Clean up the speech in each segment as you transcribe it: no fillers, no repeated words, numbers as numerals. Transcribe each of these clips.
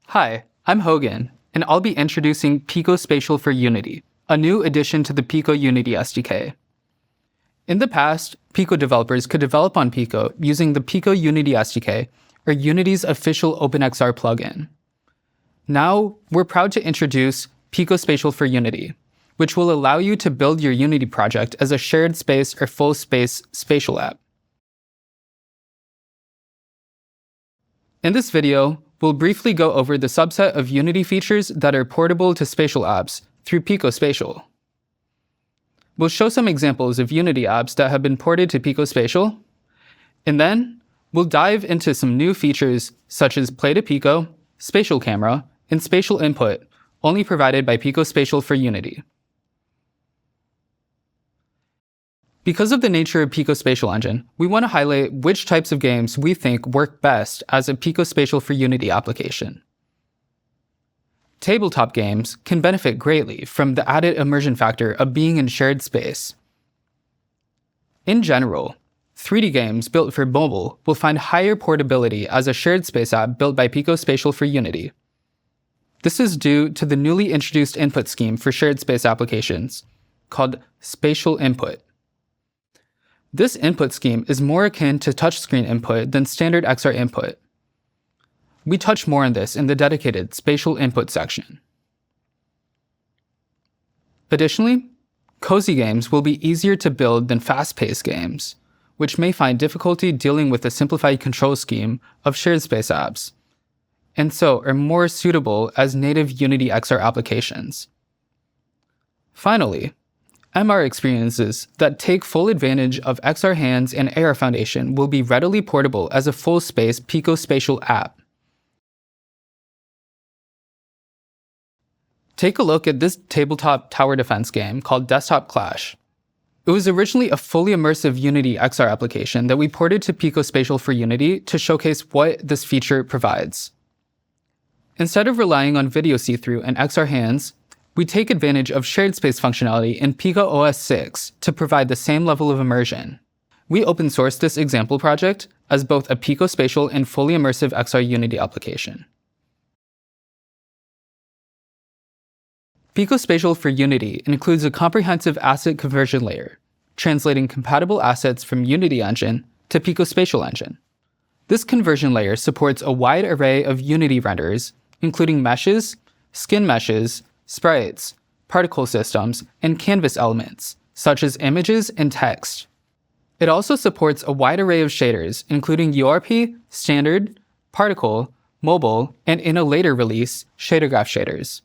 Hi, I'm Hogan, and I'll be introducing PICO Spatial for Unity, a new addition to the PICO Unity SDK. In the past, PICO developers could develop on PICO using the PICO Unity SDK or Unity's official OpenXR plugin. Now, we're proud to introduce PICO Spatial for Unity, which will allow you to build your Unity project as a shared space or full space spatial app. In this video, we'll briefly go over the subset of Unity features that are portable to spatial apps through PICO Spatial. We'll show some examples of Unity apps that have been ported to PICO Spatial, and then we'll dive into some new features such as Play-to-PICO, Spatial Camera, and Spatial Input, only provided by PICO Spatial for Unity. Because of the nature of PICO Spatial Engine, we want to highlight which types of games we think work best as a PICO Spatial for Unity application. Tabletop games can benefit greatly from the added immersion factor of being in shared space. In general, 3D games built for mobile will find higher portability as a shared space app built by PICO Spatial for Unity. This is due to the newly introduced input scheme for shared space applications, called Spatial Input. This input scheme is more akin to touchscreen input than standard XR input. We touch more on this in the dedicated Spatial Input section. Additionally, cozy games will be easier to build than fast-paced games, which may find difficulty dealing with the simplified control scheme of shared space apps, and so are more suitable as native Unity XR applications. Finally, MR experiences that take full advantage of XR Hands and AR Foundation will be readily portable as a full-space PICO Spatial app. Take a look at this tabletop tower defense game called Desktop Clash. It was originally a fully immersive Unity XR application that we ported to PICO Spatial for Unity to showcase what this feature provides. Instead of relying on video see-through and XR Hands, we take advantage of shared space functionality in PICO OS 6 to provide the same level of immersion. We open-sourced this example project as both a PICO Spatial and fully immersive XR Unity application. PICO Spatial for Unity includes a comprehensive asset conversion layer, translating compatible assets from Unity Engine to PICO Spatial Engine. This conversion layer supports a wide array of Unity renderers, including meshes, skin meshes, sprites, particle systems, and canvas elements, such as images and text. It also supports a wide array of shaders, including URP, standard, particle, mobile, and in a later release, shader graph shaders.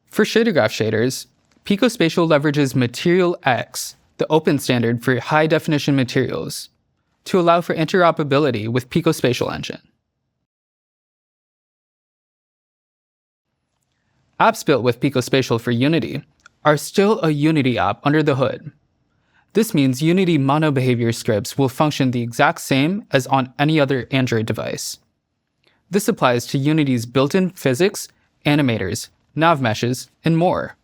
For shader graph shaders, PICO Spatial leverages Material X, the open standard for high-definition materials, to allow for interoperability with PICO Spatial Engine. Apps built with PICO Spatial for Unity are still a Unity app under the hood. This means Unity mono-behavior scripts will function the exact same as on any other Android device. This applies to Unity's built-in physics, animators, nav meshes, and more.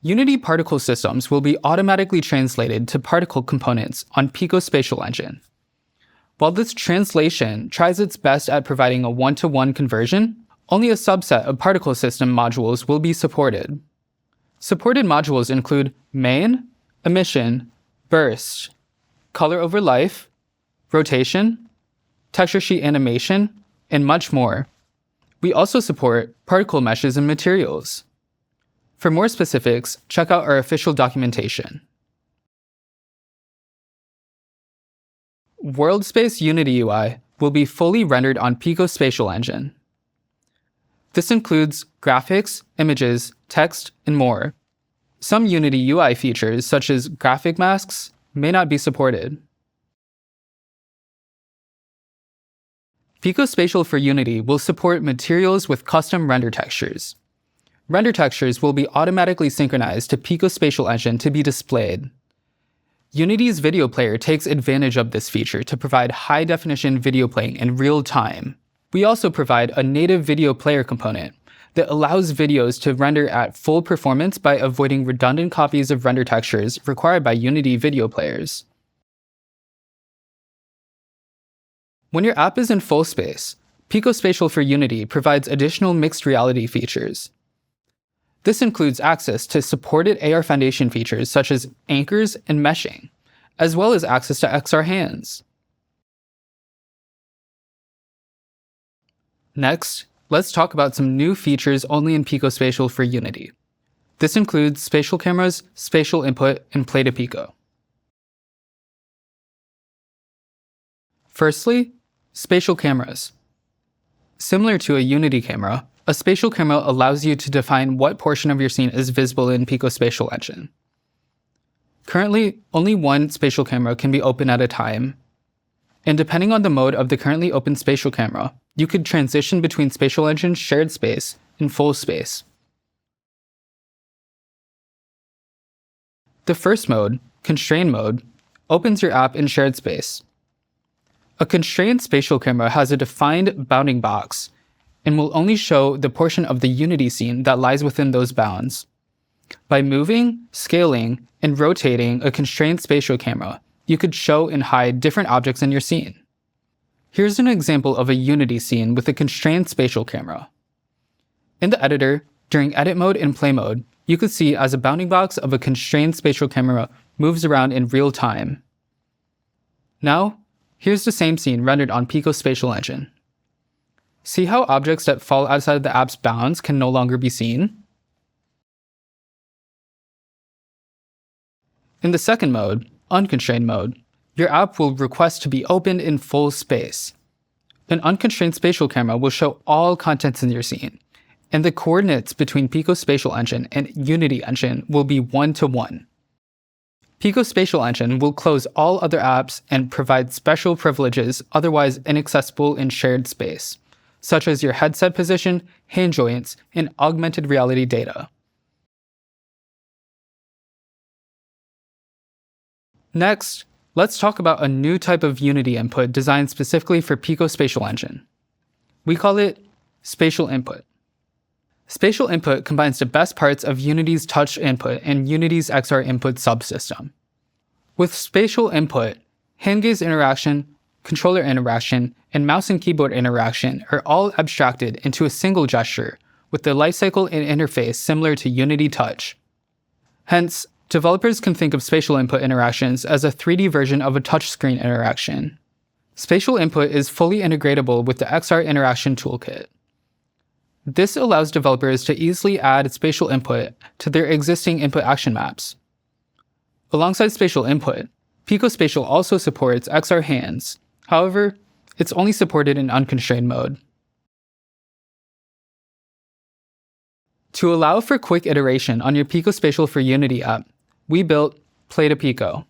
Unity particle systems will be automatically translated to particle components on PICO Spatial Engine. While this translation tries its best at providing a one-to-one conversion, only a subset of particle system modules will be supported. Supported modules include main, emission, burst, color over life, rotation, texture sheet animation, and much more. We also support particle meshes and materials. For more specifics, check out our official documentation. World Space Unity UI will be fully rendered on PICO Spatial Engine. This includes graphics, images, text, and more. Some Unity UI features, such as graphic masks, may not be supported. PICO Spatial for Unity will support materials with custom render textures. Render textures will be automatically synchronized to PICO Spatial Engine to be displayed. Unity's video player takes advantage of this feature to provide high-definition video playing in real time. We also provide a native video player component that allows videos to render at full performance by avoiding redundant copies of render textures required by Unity video players. When your app is in full space, PICO Spatial for Unity provides additional mixed reality features. This includes access to supported AR foundation features such as anchors and meshing, as well as access to XR hands. Next, let's talk about some new features only in PICO Spatial for Unity. This includes spatial cameras, spatial input, and Play-to-PICO. Firstly, spatial cameras. Similar to a Unity camera, a spatial camera allows you to define what portion of your scene is visible in PICO Spatial Engine. Currently, only one spatial camera can be open at a time, and depending on the mode of the currently open spatial camera, you could transition between Spatial Engine's shared space and full space. The first mode, Constrained Mode, opens your app in shared space. A constrained spatial camera has a defined bounding box and will only show the portion of the Unity scene that lies within those bounds. By moving, scaling, and rotating a constrained spatial camera, you could show and hide different objects in your scene. Here's an example of a Unity scene with a constrained spatial camera. In the editor, during edit mode and play mode, you could see as a bounding box of a constrained spatial camera moves around in real time. Now, here's the same scene rendered on PICO Spatial Engine. See how objects that fall outside of the app's bounds can no longer be seen? In the second mode, Unconstrained Mode, your app will request to be opened in full space. An unconstrained spatial camera will show all contents in your scene, and the coordinates between PICO Spatial Engine and Unity Engine will be 1-to-1. PICO Spatial Engine will close all other apps and provide special privileges otherwise inaccessible in shared space, such as your headset position, hand joints, and augmented reality data. Next, let's talk about a new type of Unity input designed specifically for PICO Spatial Engine. We call it Spatial Input. Spatial Input combines the best parts of Unity's touch input and Unity's XR input subsystem. With Spatial Input, hand gaze interaction, controller interaction, and mouse and keyboard interaction are all abstracted into a single gesture with the lifecycle and interface similar to Unity Touch. Hence, developers can think of spatial input interactions as a 3D version of a touchscreen interaction. Spatial Input is fully integratable with the XR Interaction Toolkit. This allows developers to easily add spatial input to their existing input action maps. Alongside spatial input, PICO Spatial also supports XR hands. However, it's only supported in unconstrained mode. To allow for quick iteration on your PICO Spatial for Unity app, we built Play-to-PICO.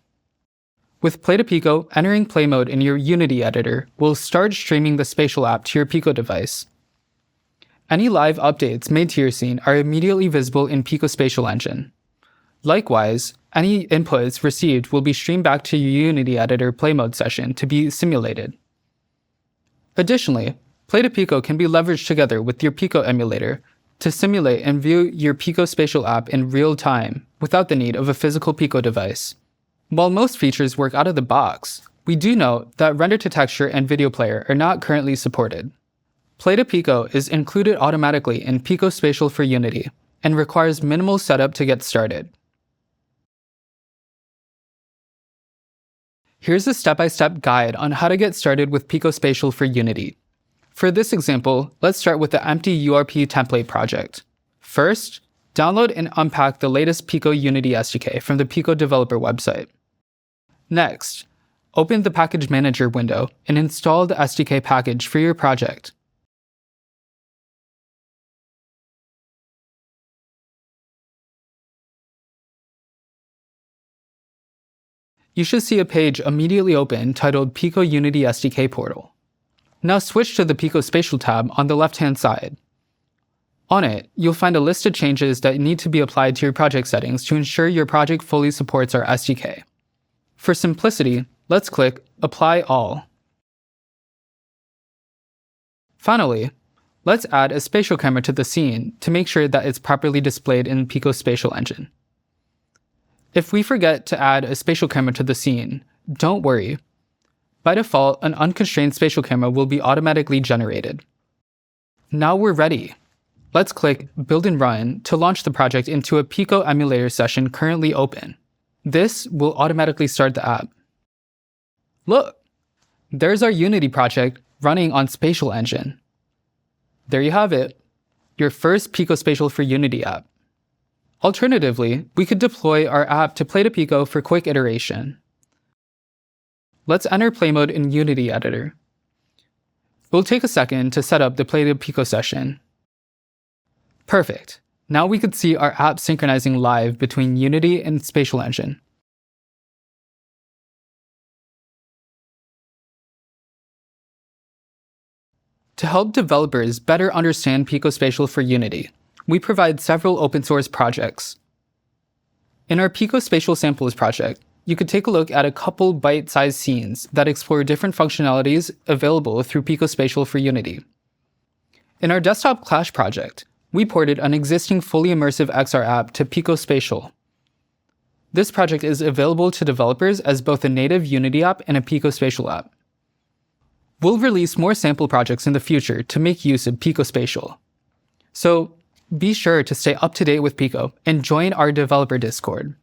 With Play-to-PICO, entering play mode in your Unity editor will start streaming the spatial app to your PICO device. Any live updates made to your scene are immediately visible in PICO Spatial Engine. Likewise, any inputs received will be streamed back to your Unity editor play mode session to be simulated. Additionally, Play-to-PICO can be leveraged together with your PICO emulator to simulate and view your PICO Spatial app in real time without the need of a physical PICO device. While most features work out of the box, we do note that RenderTextures and Video Player are not currently supported. Play-to-PICO is included automatically in PICO Spatial for Unity and requires minimal setup to get started. Here's a step-by-step guide on how to get started with PICO Spatial for Unity. For this example, let's start with the empty URP template project. First, download and unpack the latest PICO Unity SDK from the PICO developer website. Next, open the Package Manager window and install the SDK package for your project. You should see a page immediately open titled PICO Unity SDK Portal. Now switch to the PICO Spatial tab on the left-hand side. On it, you'll find a list of changes that need to be applied to your project settings to ensure your project fully supports our SDK. For simplicity, let's click Apply All. Finally, Let's add a spatial camera to the scene to make sure that it's properly displayed in PICO Spatial engine. If we forget to add a spatial camera to the scene, don't worry. By default, an unconstrained spatial camera will be automatically generated. Now we're ready. Let's click Build and Run to launch the project into a PICO emulator session currently open. This will automatically start the app. Look, there's our Unity project running on Spatial Engine. There you have it, your first PICO Spatial for Unity app. Alternatively, we could deploy our app to Play-to-PICO for quick iteration. Let's enter play mode in Unity Editor. It will take a second to set up the Play-to-PICO session. Perfect. Now we could see our app synchronizing live between Unity and Spatial Engine. To help developers better understand PICO Spatial for Unity, we provide several open source projects. In our PICO Spatial Samples project, you could take a look at a couple bite-sized scenes that explore different functionalities available through PICO Spatial for Unity. In our Desktop Clash project, we ported an existing fully immersive XR app to PICO Spatial. This project is available to developers as both a native Unity app and a PICO Spatial app. We'll release more sample projects in the future to make use of PICO Spatial. So be sure to stay up to date with PICO and join our developer Discord.